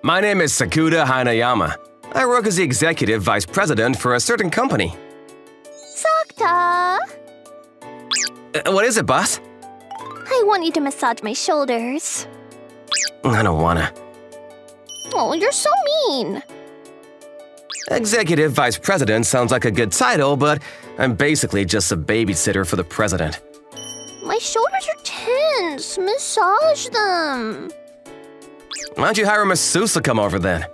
My name is Sakuda Hanayama. I work as the executive vice president for a certain company. Sakta! What is it, boss? I want you to massage my shoulders. I don't wanna. Oh, you're so mean. Executive vice president sounds like a good title, but I'm basically just a babysitter for the president. My shoulders are tense. Massage them. Why don't you hire a masseuse to come over then?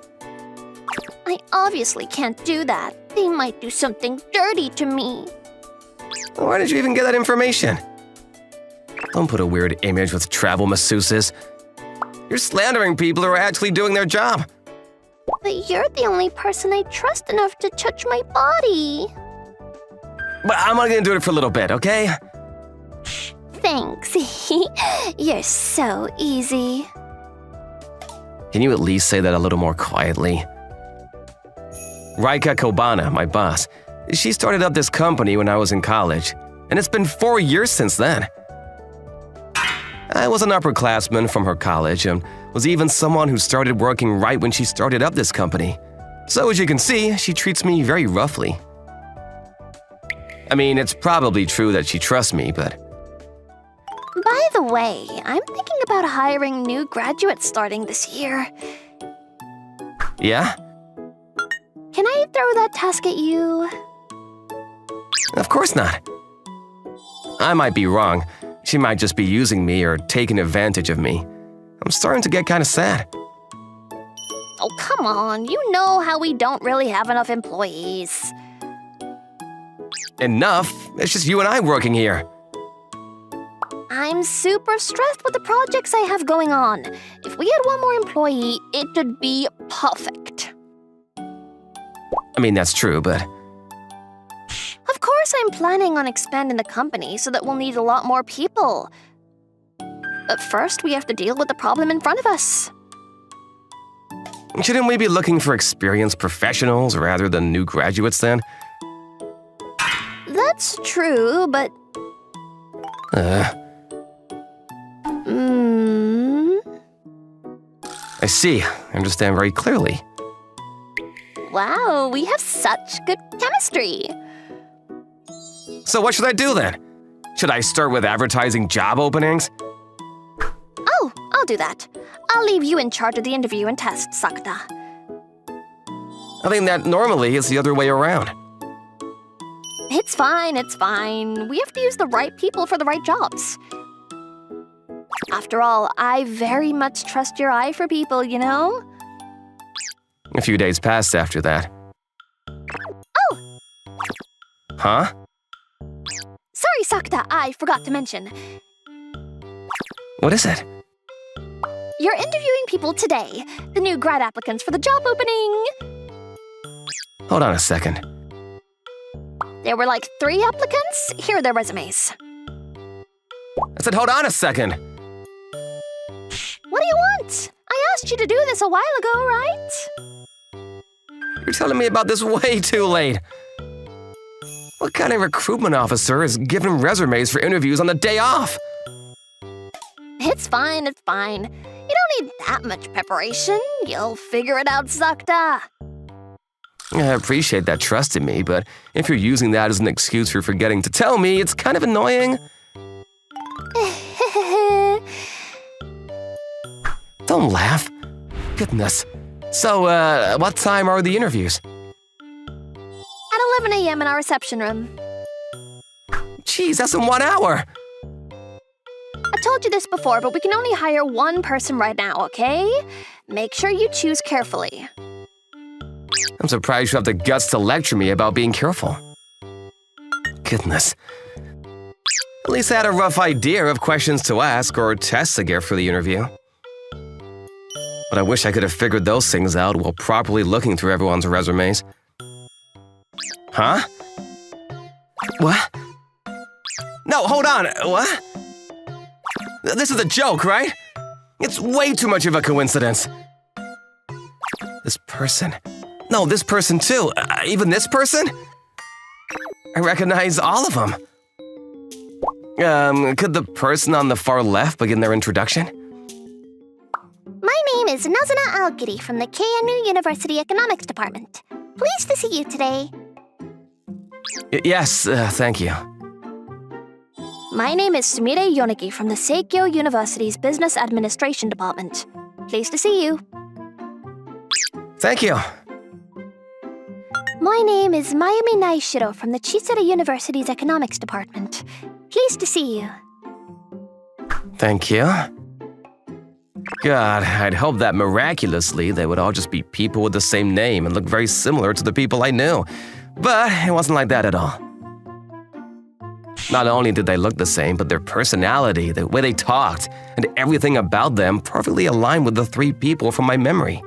I obviously can't do that. They might do something dirty to me. Why did you even get that information? Don't put a weird image with travel masseuses. You're slandering people who are actually doing their job. But you're the only person I trust enough to touch my body. But I'm only gonna do it for a little bit, okay? Thanks. You're so easy. Can you at least say that a little more quietly? Raika Kobana, my boss, she started up this company when I was in college, and it's been 4 years since then. I was an upperclassman from her college and was even someone who started working right when she started up this company. So as you can see, she treats me very roughly. I mean, it's probably true that she trusts me, but… By the way, I'm thinking about hiring new graduates starting this year. Yeah? Can I throw that task at you? Of course not. I might be wrong. She might just be using me or taking advantage of me. I'm starting to get kind of sad. Oh, come on. You know how we don't really have enough employees. Enough? It's just you and I working here. I'm super stressed with the projects I have going on. If we had one more employee, it would be perfect. I mean, that's true, but… Of course, I'm planning on expanding the company so that we'll need a lot more people. But first, we have to deal with the problem in front of us. Shouldn't we be looking for experienced professionals rather than new graduates then? That's true, but… I see. I understand very clearly. Wow, we have such good chemistry. So what should I do then? Should I start with advertising job openings? Oh, I'll do that. I'll leave you in charge of the interview and test, Sakta. I think that normally is the other way around. It's fine, it's fine. We have to use the right people for the right jobs. After all, I very much trust your eye for people, you know? A few days passed after that. Oh! Huh? Sorry, Sakta, I forgot to mention. What is it? You're interviewing people today, the new grad applicants for the job opening. Hold on a second. There were like 3 applicants. Here are their resumes. I said hold on a second. What do you want? I asked you to do this a while ago, right? You're telling me about this way too late. What kind of recruitment officer is giving resumes for interviews on the day off? It's fine, it's fine. You don't need that much preparation. You'll figure it out, Sakta. I appreciate that trust in me, but if you're using that as an excuse for forgetting to tell me, it's kind of annoying. Don't laugh. Goodness. So, what time are the interviews? At 11 a.m. in our reception room. Jeez, that's in 1 hour. I told you this before, but we can only hire one person right now, okay? Make sure you choose carefully. I'm surprised you have the guts to lecture me about being careful. Goodness. At least I had a rough idea of questions to ask or tests to get for the interview. But I wish I could have figured those things out while properly looking through everyone's resumes. Huh? What? No, hold on. What? This is a joke, right? It's way too much of a coincidence. This person. No, this person too. Even this person? I recognize all of them. Could the person on the far left begin their introduction? My name is Nazuna Algiri from the KNU University Economics Department. Pleased to see you today. Yes, thank you. My name is Sumire Yonagi from the Seikyo University's Business Administration Department. Pleased to see you. Thank you. My name is Mayumi Naishiro from the Chisara University's Economics Department. Pleased to see you. Thank you. God, I'd hoped that miraculously they would all just be people with the same name and look very similar to the people I knew. But it wasn't like that at all. Not only did they look the same, but their personality, the way they talked, and everything about them perfectly aligned with the three people from my memory.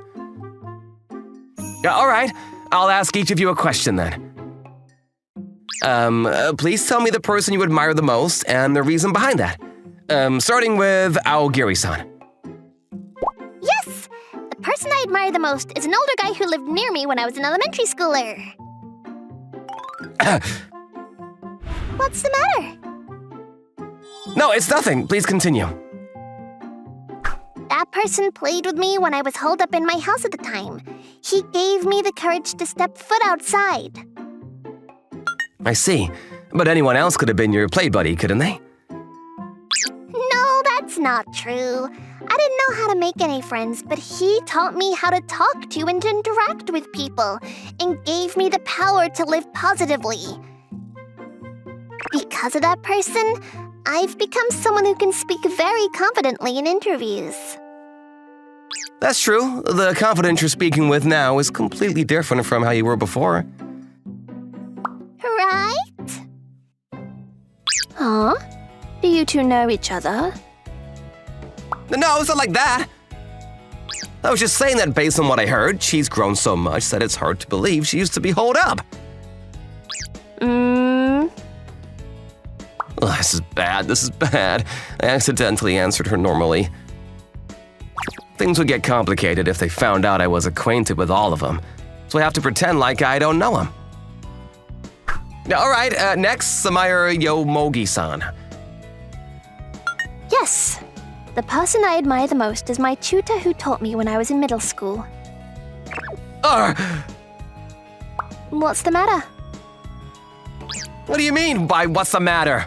All right, I'll ask each of you a question then. Please tell me the person you admire the most and the reason behind that. Starting with Aogiri-san. Yes! The person I admire the most is an older guy who lived near me when I was an elementary schooler. What's the matter? No, it's nothing. Please continue. That person played with me when I was holed up in my house at the time. He gave me the courage to step foot outside. I see. But anyone else could have been your play buddy, couldn't they? No, that's not true. I didn't know how to make any friends, but he taught me how to talk to and interact with people, and gave me the power to live positively. Because of that person, I've become someone who can speak very confidently in interviews. That's true. The confidence you're speaking with now is completely different from how you were before. Right? Huh? Do you two know each other? No, it's not like that. I was just saying that based on what I heard, she's grown so much that it's hard to believe she used to be holed up. Ugh, this is bad. I accidentally answered her normally. Things would get complicated if they found out I was acquainted with all of them, so I have to pretend like I don't know them. All right, next, Samaya Yomogi-san. Yes. The person I admire the most is my tutor who taught me when I was in middle school. What's the matter? What do you mean by what's the matter?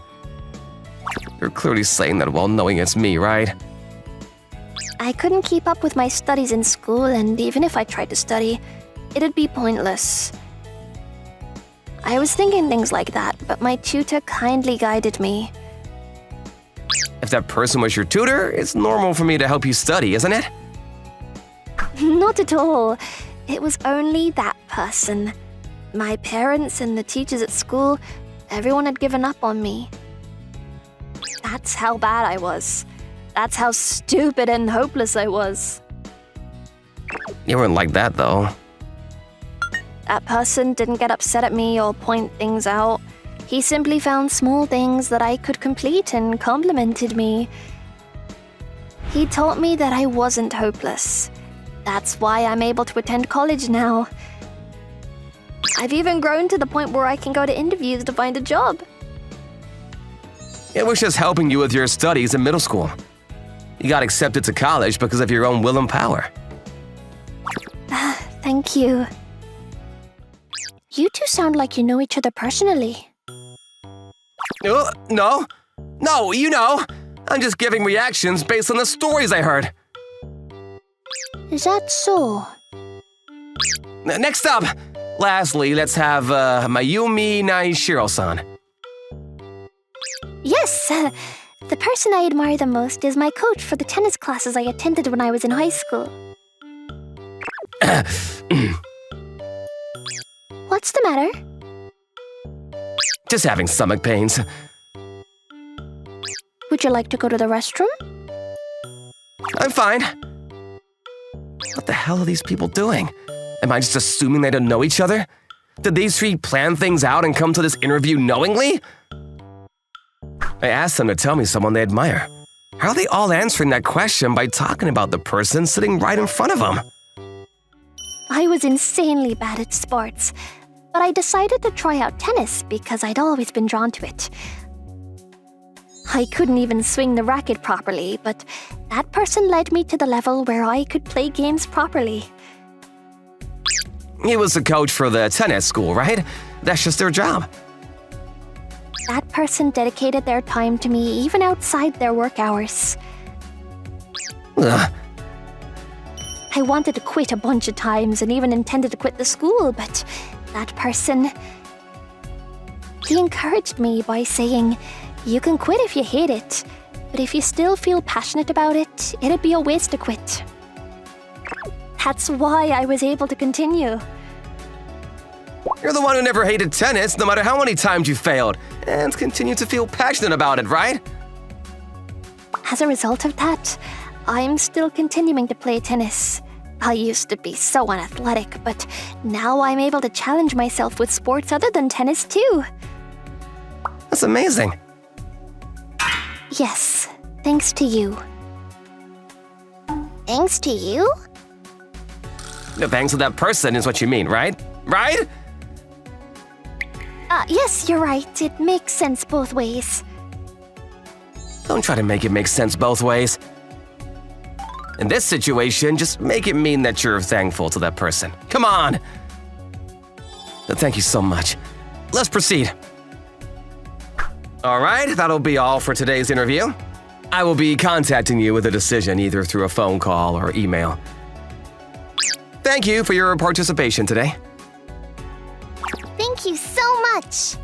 You're clearly saying that while knowing it's me, right? I couldn't keep up with my studies in school, and even if I tried to study, it'd be pointless. I was thinking things like that, but my tutor kindly guided me. If that person was your tutor, it's normal for me to help you study, isn't it? Not at all. It was only that person. My parents and the teachers at school, everyone had given up on me. That's how bad I was. That's how stupid and hopeless I was. You weren't like that, though. That person didn't get upset at me or point things out. He simply found small things that I could complete and complimented me. He taught me that I wasn't hopeless. That's why I'm able to attend college now. I've even grown to the point where I can go to interviews to find a job. It was just helping you with your studies in middle school. You got accepted to college because of your own will and power. Thank you. You two sound like you know each other personally. No, you know. I'm just giving reactions based on the stories I heard. Is that so? Next up, lastly, let's have Mayumi Naishiro-san. Yes, the person I admire the most is my coach for the tennis classes I attended when I was in high school. What's the matter? Just having stomach pains. Would you like to go to the restroom? I'm fine. What the hell are these people doing? Am I just assuming they don't know each other? Did these three plan things out and come to this interview knowingly? I asked them to tell me someone they admire. How are they all answering that question by talking about the person sitting right in front of them? I was insanely bad at sports, but I decided to try out tennis because I'd always been drawn to it. I couldn't even swing the racket properly, but that person led me to the level where I could play games properly. He was the coach for the tennis school, right? That's just their job. That person dedicated their time to me even outside their work hours. Ugh. I wanted to quit a bunch of times and even intended to quit the school, but that person... He encouraged me by saying, "You can quit if you hate it, but if you still feel passionate about it, it'd be a waste to quit." That's why I was able to continue. You're the one who never hated tennis, no matter how many times you failed, and continue to feel passionate about it, right? As a result of that, I'm still continuing to play tennis. I used to be so unathletic, but now I'm able to challenge myself with sports other than tennis too. That's amazing. Yes, thanks to you. Thanks to you? Thanks to that person is what you mean, right? Right? Yes, you're right. It makes sense both ways. Don't try to make it make sense both ways. In this situation, just make it mean that you're thankful to that person. Come on! Thank you so much. Let's proceed. Alright, that'll be all for today's interview. I will be contacting you with a decision either through a phone call or email. Thank you for your participation today. Thank you so much.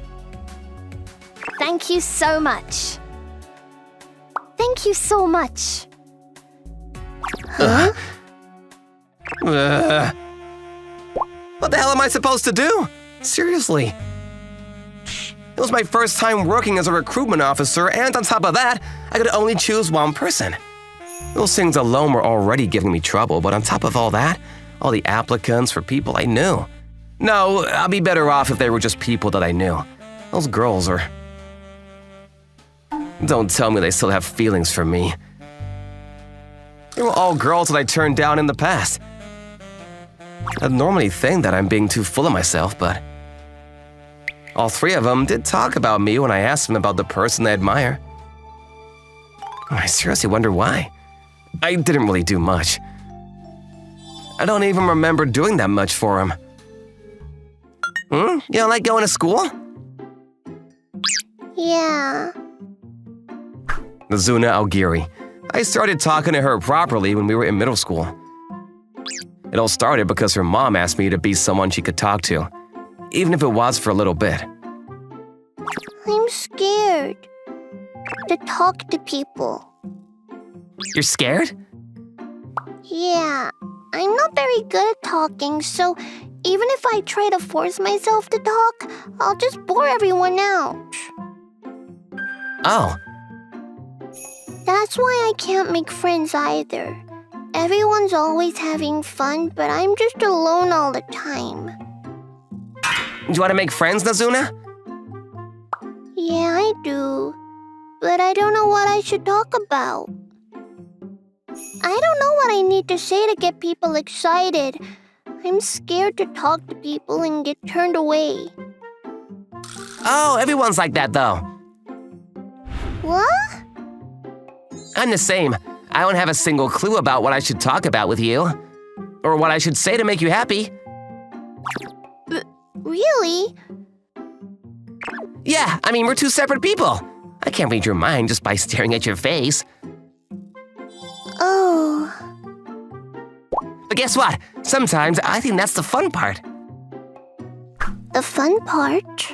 Thank you so much. Thank you so much. Huh? What the hell am I supposed to do? Seriously. It was my first time working as a recruitment officer, and on top of that, I could only choose one person. Those things alone were already giving me trouble, but on top of all that, all the applicants for people I knew. No, I'd be better off if they were just people that I knew. Those girls are... Don't tell me they still have feelings for me. They were all girls that I turned down in the past. I'd normally think that I'm being too full of myself, but... all three of them did talk about me when I asked them about the person they admire. I seriously wonder why. I didn't really do much. I don't even remember doing that much for them. You don't like going to school? Yeah. Nazuna Algiri. I started talking to her properly when we were in middle school. It all started because her mom asked me to be someone she could talk to, even if it was for a little bit. I'm scared to talk to people. You're scared? Yeah, I'm not very good at talking, so even if I try to force myself to talk, I'll just bore everyone out. Oh. That's why I can't make friends either. Everyone's always having fun, but I'm just alone all the time. Do you want to make friends, Nazuna? Yeah, I do. But I don't know what I should talk about. I don't know what I need to say to get people excited. I'm scared to talk to people and get turned away. Oh, everyone's like that, though. What? I'm the same. I don't have a single clue about what I should talk about with you. Or what I should say to make you happy. Really? Yeah, I mean, we're two separate people. I can't read your mind just by staring at your face. Oh. But guess what? Sometimes I think that's the fun part. The fun part?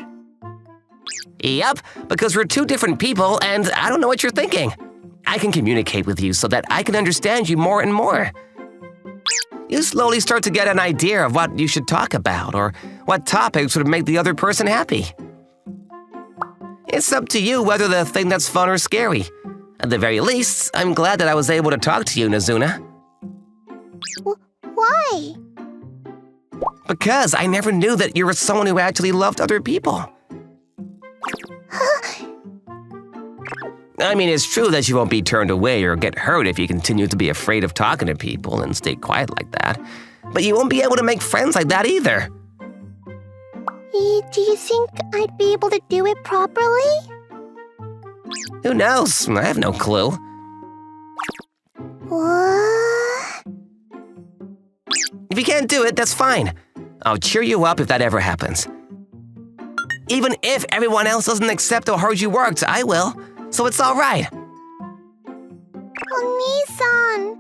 Yep, because we're two different people and I don't know what you're thinking. I can communicate with you so that I can understand you more and more. You slowly start to get an idea of what you should talk about or what topics would make the other person happy. It's up to you whether the thing that's fun or scary. At the very least, I'm glad that I was able to talk to you, Nazuna. Why? Because I never knew that you were someone who actually loved other people. I mean, it's true that you won't be turned away or get hurt if you continue to be afraid of talking to people and stay quiet like that. But you won't be able to make friends like that either. Do you think I'd be able to do it properly? Who knows? I have no clue. What? If you can't do it, that's fine. I'll cheer you up if that ever happens. Even if everyone else doesn't accept how hard you worked, I will. So it's all right. Oni-san.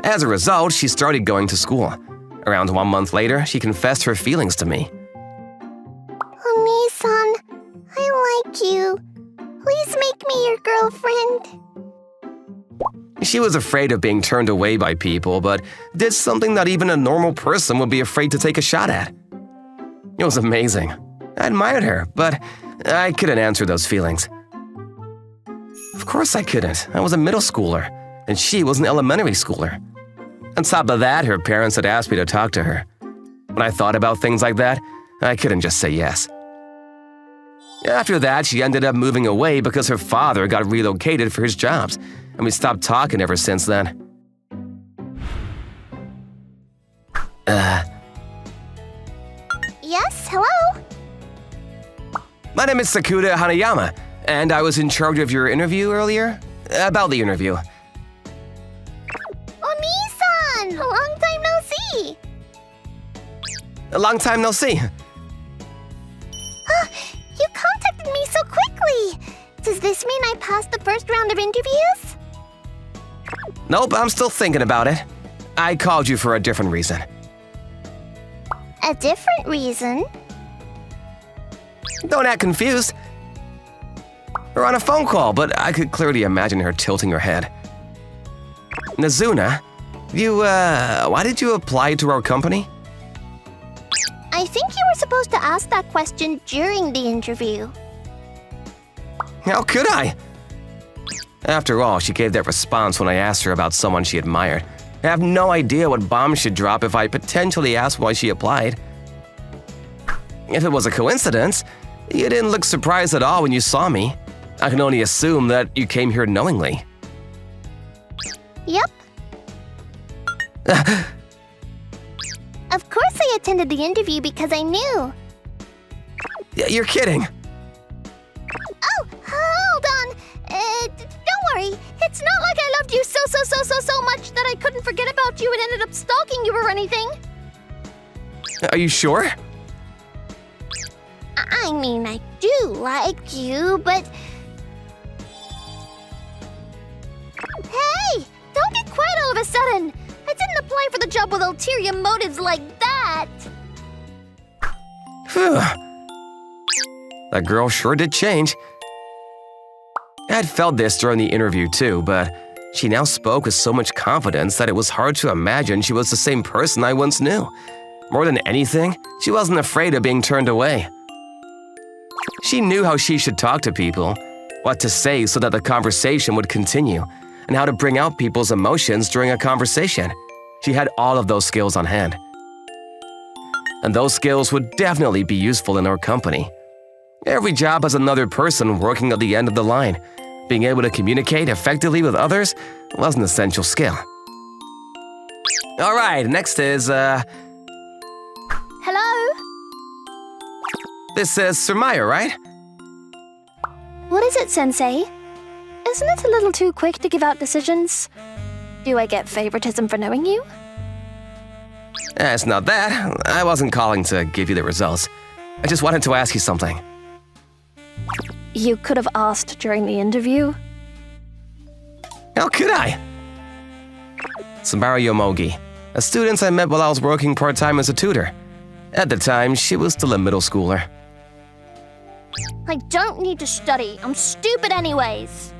As a result, she started going to school. Around 1 month later, she confessed her feelings to me. Oni-san, I like you. Please make me your girlfriend. She was afraid of being turned away by people, but did something that even a normal person would be afraid to take a shot at. It was amazing. I admired her, but I couldn't answer those feelings. Of course I couldn't. I was a middle schooler, and she was an elementary schooler. On top of that, her parents had asked me to talk to her. When I thought about things like that, I couldn't just say yes. After that, she ended up moving away because her father got relocated for his jobs, and we stopped talking ever since then. Yes, hello? My name is Sakuda Hanayama, and I was in charge of your interview earlier. About the interview. Oni-san, long time no see. A long time no see. You contacted me so quickly. Does this mean I passed the first round of interviews? Nope, I'm still thinking about it. I called you for a different reason. A different reason? Don't act confused. We're on a phone call, but I could clearly imagine her tilting her head. Nazuna, why did you apply to our company? I think you were supposed to ask that question during the interview. How could I? After all, she gave that response when I asked her about someone she admired. I have no idea what bomb she'd drop if I potentially asked why she applied. If it was a coincidence, you didn't look surprised at all when you saw me. I can only assume that you came here knowingly. Yep. Of course I attended the interview because I knew. You're kidding. Oh, hold on. Don't worry. It's not like I loved you so much that I couldn't forget about you and ended up stalking you or anything. Are you sure? I mean, I do like you, but... Hey! Don't get quiet all of a sudden! I didn't apply for the job with ulterior motives like that! Phew. That girl sure did change. I had felt this during the interview too, but she now spoke with so much confidence that it was hard to imagine she was the same person I once knew. More than anything, she wasn't afraid of being turned away. She knew how she should talk to people, what to say so that the conversation would continue, and how to bring out people's emotions during a conversation. She had all of those skills on hand. And those skills would definitely be useful in our company. Every job has another person working at the end of the line. Being able to communicate effectively with others was an essential skill. All right, next is, Hello? This is Surmaya, right? What is it, Sensei? Isn't it a little too quick to give out decisions? Do I get favoritism for knowing you? It's not that. I wasn't calling to give you the results. I just wanted to ask you something. You could have asked during the interview. How could I? Samara Yomogi, a student I met while I was working part-time as a tutor. At the time, she was still a middle schooler. I don't need to study. I'm stupid anyways.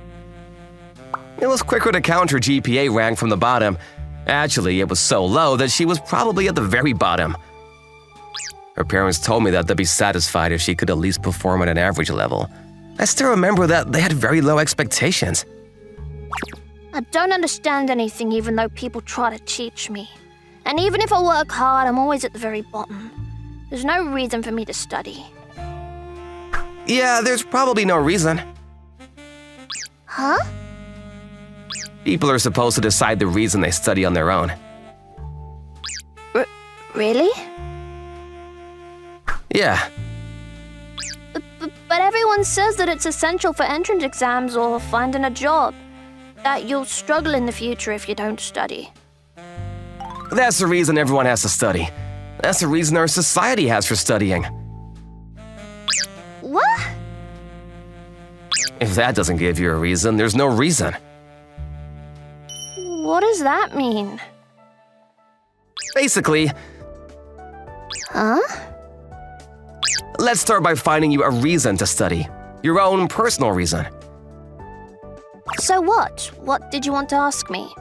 It was quicker to count her GPA rank from the bottom. Actually, it was so low that she was probably at the very bottom. Her parents told me that they'd be satisfied if she could at least perform at an average level. I still remember that they had very low expectations. I don't understand anything even though people try to teach me. And even if I work hard, I'm always at the very bottom. There's no reason for me to study. Yeah, there's probably no reason. Huh? People are supposed to decide the reason they study on their own. Really? Yeah. But everyone says that it's essential for entrance exams or finding a job. That you'll struggle in the future if you don't study. That's the reason everyone has to study. That's the reason our society has for studying. What? If that doesn't give you a reason, there's no reason. What does that mean? Basically, Huh? let's start by finding you a reason to study. Your own personal reason. So what? What did you want to ask me?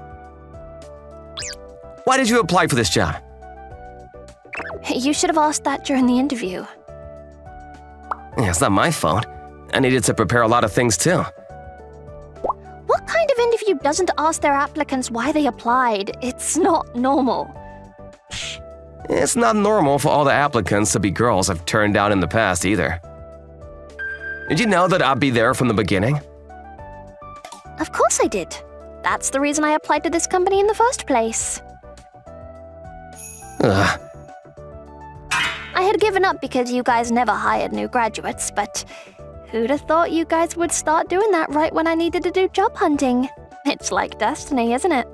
Why did you apply for this job? You should have asked that during the interview. Yeah, it's not my fault. I needed to prepare a lot of things too. What kind of interview doesn't ask their applicants why they applied? It's not normal. It's not normal for all the applicants to be girls I've turned down in the past either. Did you know that I'd be there from the beginning? Of course I did. That's the reason I applied to this company in the first place. Ugh. I had given up because you guys never hired new graduates, but who'd have thought you guys would start doing that right when I needed to do job hunting? It's like destiny, isn't it?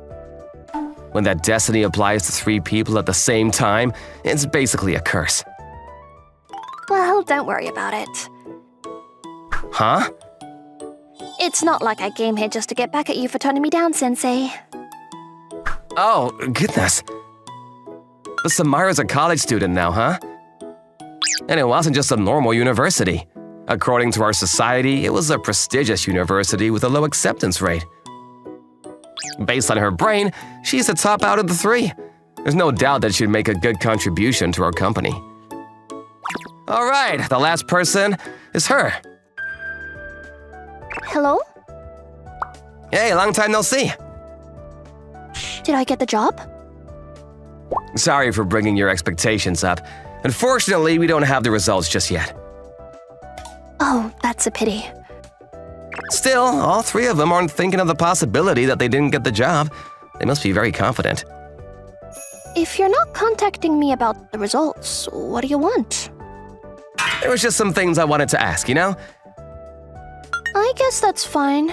When that destiny applies to 3 people at the same time, it's basically a curse. Well, don't worry about it. Huh? It's not like I came here just to get back at you for turning me down, Sensei. Oh, goodness. But Samara's a college student now, huh? And it wasn't just a normal university. According to our society, it was a prestigious university with a low acceptance rate. Based on her brain, she's the top out of the 3. There's no doubt that she'd make a good contribution to our company. All right, the last person is her. Hello? Hey, long time no see. Did I get the job? Sorry for bringing your expectations up. Unfortunately, we don't have the results just yet. Oh, that's a pity. Still, all 3 of them aren't thinking of the possibility that they didn't get the job. They must be very confident. If you're not contacting me about the results, what do you want? There was just some things I wanted to ask, you know? I guess that's fine.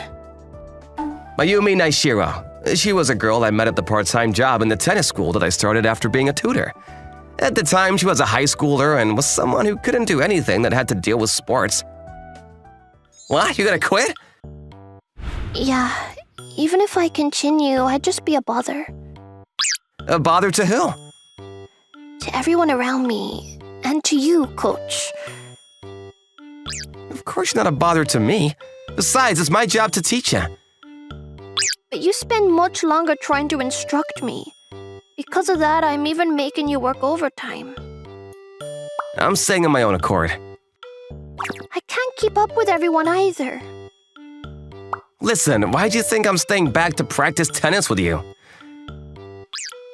Mayumi Naishiro. She was a girl I met at the part-time job in the tennis school that I started after being a tutor. At the time, she was a high schooler and was someone who couldn't do anything that had to deal with sports. What? You gonna quit? Yeah, even if I continue, I'd just be a bother. A bother to who? To everyone around me, and to you, Coach. Of course you're not a bother to me. Besides, it's my job to teach you. But you spend much longer trying to instruct me. Because of that, I'm even making you work overtime. I'm staying on my own accord. I can't keep up with everyone either. Listen, why'd you think I'm staying back to practice tennis with you?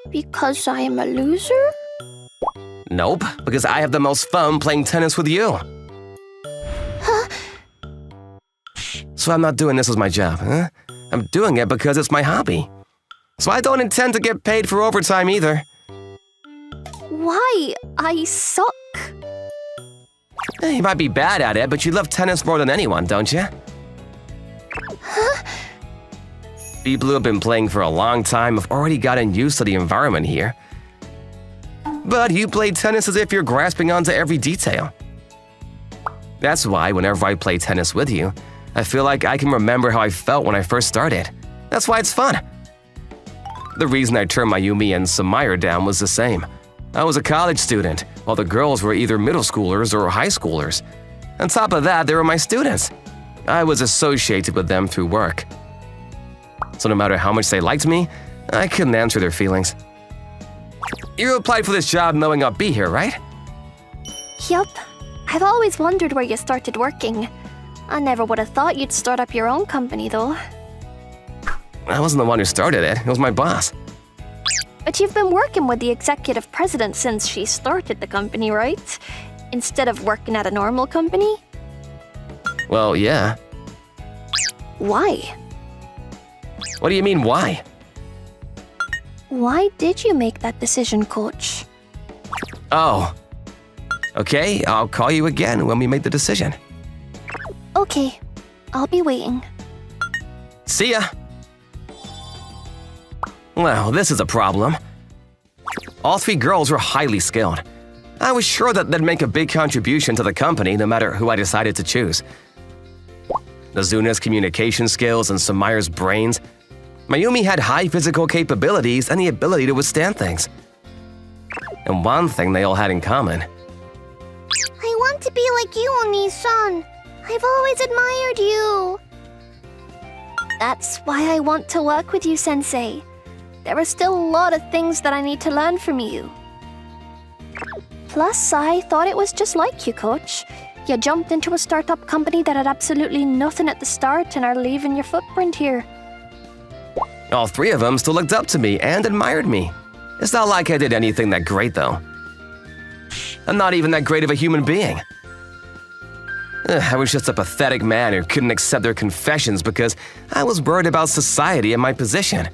Because I am a loser? Nope, because I have the most fun playing tennis with you. Huh? So I'm not doing this as my job, huh? I'm doing it because it's my hobby. So I don't intend to get paid for overtime either. Why? I suck. You might be bad at it, but you love tennis more than anyone, don't you? Huh? People who have been playing for a long time have already gotten used to the environment here. But you play tennis as if you're grasping onto every detail. That's why whenever I play tennis with you, I feel like I can remember how I felt when I first started. That's why it's fun. The reason I turned Mayumi and Samira down was the same. I was a college student, while the girls were either middle schoolers or high schoolers. On top of that, they were my students. I was associated with them through work. So no matter how much they liked me, I couldn't answer their feelings. You applied for this job knowing I'd be here, right? Yup. I've always wondered where you started working. I never would have thought you'd start up your own company, though. I wasn't the one who started it. It was my boss. But you've been working with the executive president since she started the company, right? Instead of working at a normal company? Well, yeah. Why? What do you mean, why? Why did you make that decision, Coach? Oh. Okay, I'll call you again when we make the decision. Okay, I'll be waiting. See ya! Well, this is a problem. All 3 girls were highly skilled. I was sure that they'd make a big contribution to the company no matter who I decided to choose. Nazuna's communication skills and Samaya's brains. Mayumi had high physical capabilities and the ability to withstand things. And one thing they all had in common. I want to be like you, Oni-san. I've always admired you. That's why I want to work with you, Sensei. There are still a lot of things that I need to learn from you. Plus, I thought it was just like you, Coach. You jumped into a startup company that had absolutely nothing at the start and are leaving your footprint here. All 3 of them still looked up to me and admired me. It's not like I did anything that great, though. I'm not even that great of a human being. I was just a pathetic man who couldn't accept their confessions because I was worried about society and my position.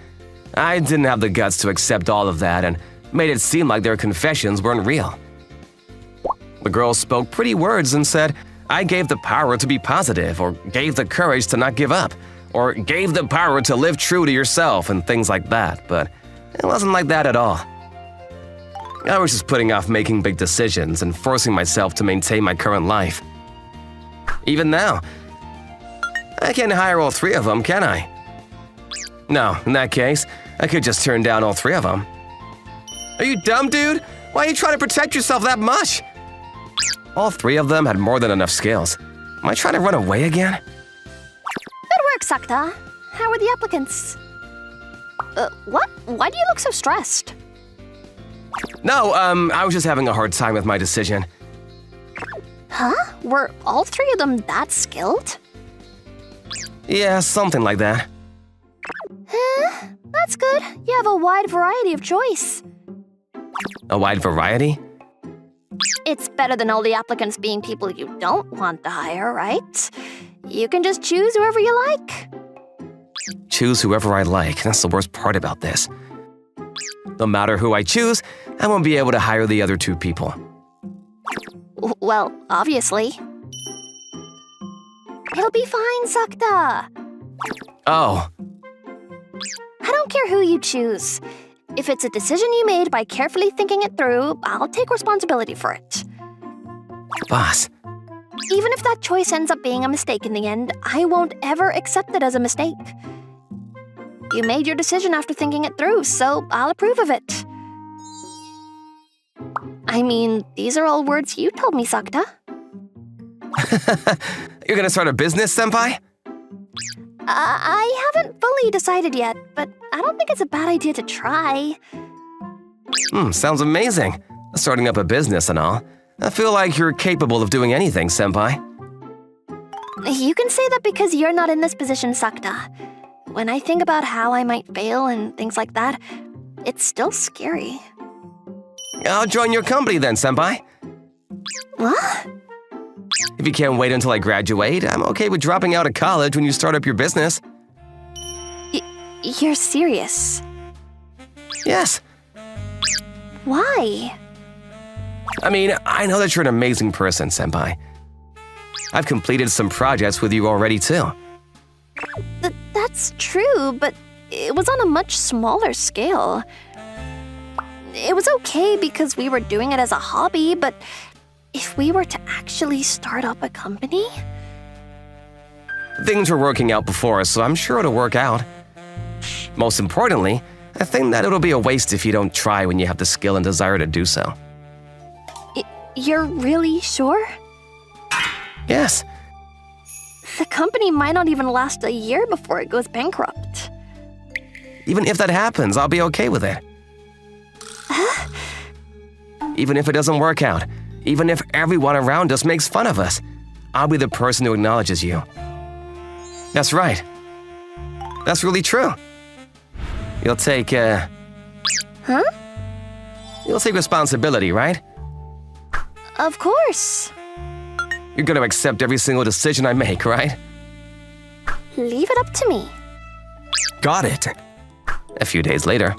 I didn't have the guts to accept all of that and made it seem like their confessions weren't real. The girls spoke pretty words and said, I gave the power to be positive, or gave the courage to not give up, or gave the power to live true to yourself and things like that, but it wasn't like that at all. I was just putting off making big decisions and forcing myself to maintain my current life. Even now, I can't hire all 3 of them, can I? No, in that case, I could just turn down all 3 of them. Are you dumb, dude? Why are you trying to protect yourself that much? All 3 of them had more than enough skills. Am I trying to run away again? Good work, Sakta. How are the applicants? What? Why do you look so stressed? No, I was just having a hard time with my decision. Huh? Were all 3 of them that skilled? Yeah, something like that. Huh? That's good. You have a wide variety of choice. A wide variety? It's better than all the applicants being people you don't want to hire, right? You can just choose whoever you like. Choose whoever I like. That's the worst part about this. No matter who I choose, I won't be able to hire the other 2 people. Well, obviously. It'll be fine, Sakta. Oh, I don't care who you choose. If it's a decision you made by carefully thinking it through, I'll take responsibility for it. boss. Even if that choice ends up being a mistake in the end, I won't ever accept it as a mistake. You made your decision after thinking it through, so I'll approve of it. I mean, these are all words you told me, Sakta. You're gonna start a business, senpai? I haven't fully decided yet, but I don't think it's a bad idea to try. Sounds amazing. Starting up a business and all. I feel like you're capable of doing anything, senpai. You can say that because you're not in this position, Sakta. When I think about how I might fail and things like that, it's still scary. I'll join your company then, senpai. What? If you can't wait until I graduate, I'm okay with dropping out of college when you start up your business. You're serious? Yes. Why? I mean, I know that you're an amazing person, senpai. I've completed some projects with you already, too. That's true, but it was on a much smaller scale. It was okay because we were doing it as a hobby, but if we were to actually start up a company? Things were working out before, so I'm sure it'll work out. Most importantly, I think that it'll be a waste if you don't try when you have the skill and desire to do so. You're really sure? Yes. The company might not even last a year before it goes bankrupt. Even if that happens, I'll be okay with it. Even if it doesn't work out, even if everyone around us makes fun of us, I'll be the person who acknowledges you. That's right. That's really true. You'll take, Huh? You'll take responsibility, right? Of course. You're gonna accept every single decision I make, right? Leave it up to me. Got it. A few days later.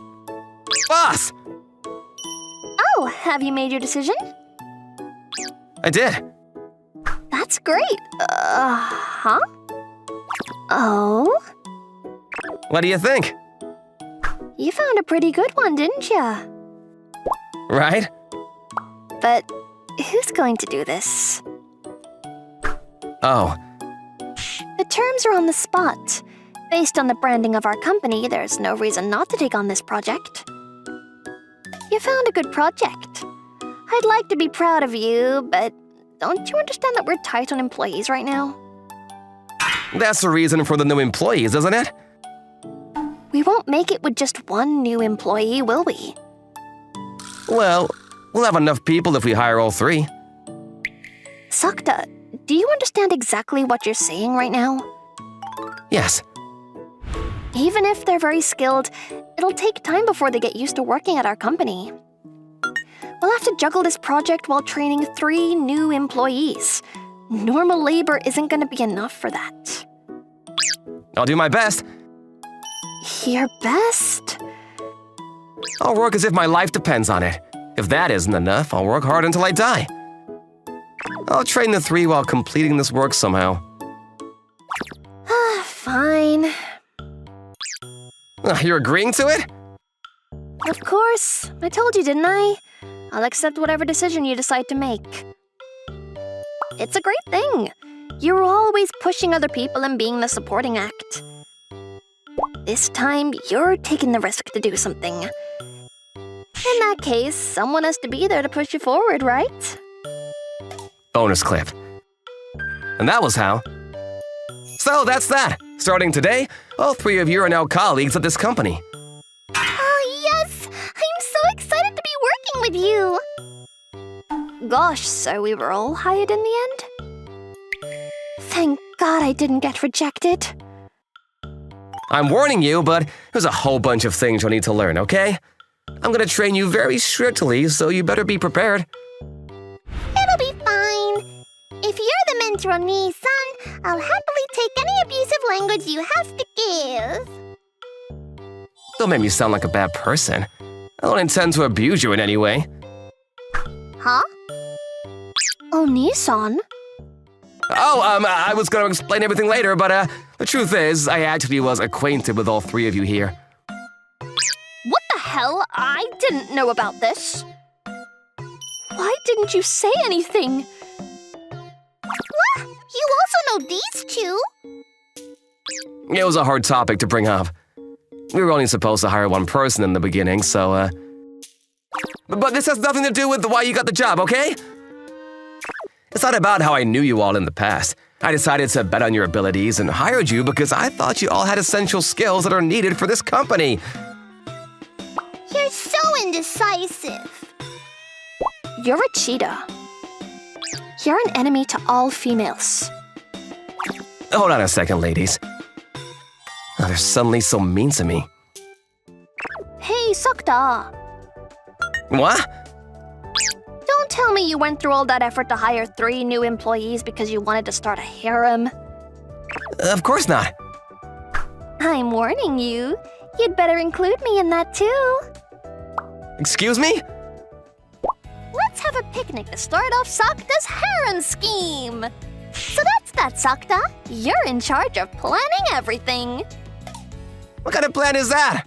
Boss! Oh, have you made your decision? I did. That's That's great. Huh? Oh? What do you think? You found a pretty good one, didn't ya? Right? But who's going to do this? Oh, The terms are on the spot. Based on the branding of our company, there's no reason not to take on this project. You found a good project. I'd like to be proud of you, but don't you understand that we're tight on employees right now? that's the reason for the new employees, isn't it? We won't make it with just one new employee, will we? Well, we'll have enough people if we hire all three. Sakta, do you understand exactly what you're saying right now? Yes. Even if they're very skilled, it'll take time before they get used to working at our company. We'll have to juggle this project while training 3 new employees. Normal labor isn't going to be enough for that. I'll do my best. Your best? I'll work as if my life depends on it. If that isn't enough, I'll work hard until I die. I'll train the 3 while completing this work somehow. Fine. You're agreeing to it? Of course. I told you, didn't I? I'll accept whatever decision you decide to make. It's a great thing. You're always pushing other people and being the supporting act. This time, you're taking the risk to do something. In that case, someone has to be there to push you forward, right? Bonus clip. And that was how. So that's that. Starting today, all 3 of you are now colleagues at this company. Oh, yes! I'm so excited to be working with you! Gosh, so we were all hired in the end? Thank God I didn't get rejected. I'm warning you, but there's a whole bunch of things you'll need to learn, okay? I'm gonna train you very strictly, so you better be prepared. It'll be fine. If you're the mentor on me, son, I'll happily take any abusive language you have to give. Don't make me sound like a bad person. I don't intend to abuse you in any way. Huh? Oh, Nissan? Oh, I was gonna explain everything later, but the truth is, I actually was acquainted with all 3 of you here. What the hell? I didn't know about this. Why didn't you say anything? What? You also know these 2? It was a hard topic to bring up. We were only supposed to hire 1 person in the beginning, so, But this has nothing to do with why you got the job, okay? It's not about how I knew you all in the past. I decided to bet on your abilities and hired you because I thought you all had essential skills that are needed for this company. You're so indecisive. You're a cheetah. You're an enemy to all females. Hold on a second, ladies. Oh, they're suddenly so mean to me. Hey, Sakta. What? Don't tell me you went through all that effort to hire 3 new employees because you wanted to start a harem. Of course not. I'm warning you. You'd better include me in that too. Excuse me? Let's have a picnic to start off Sakta's harem scheme. So that's that, Sakta. You're in charge of planning everything. What kind of plan is that?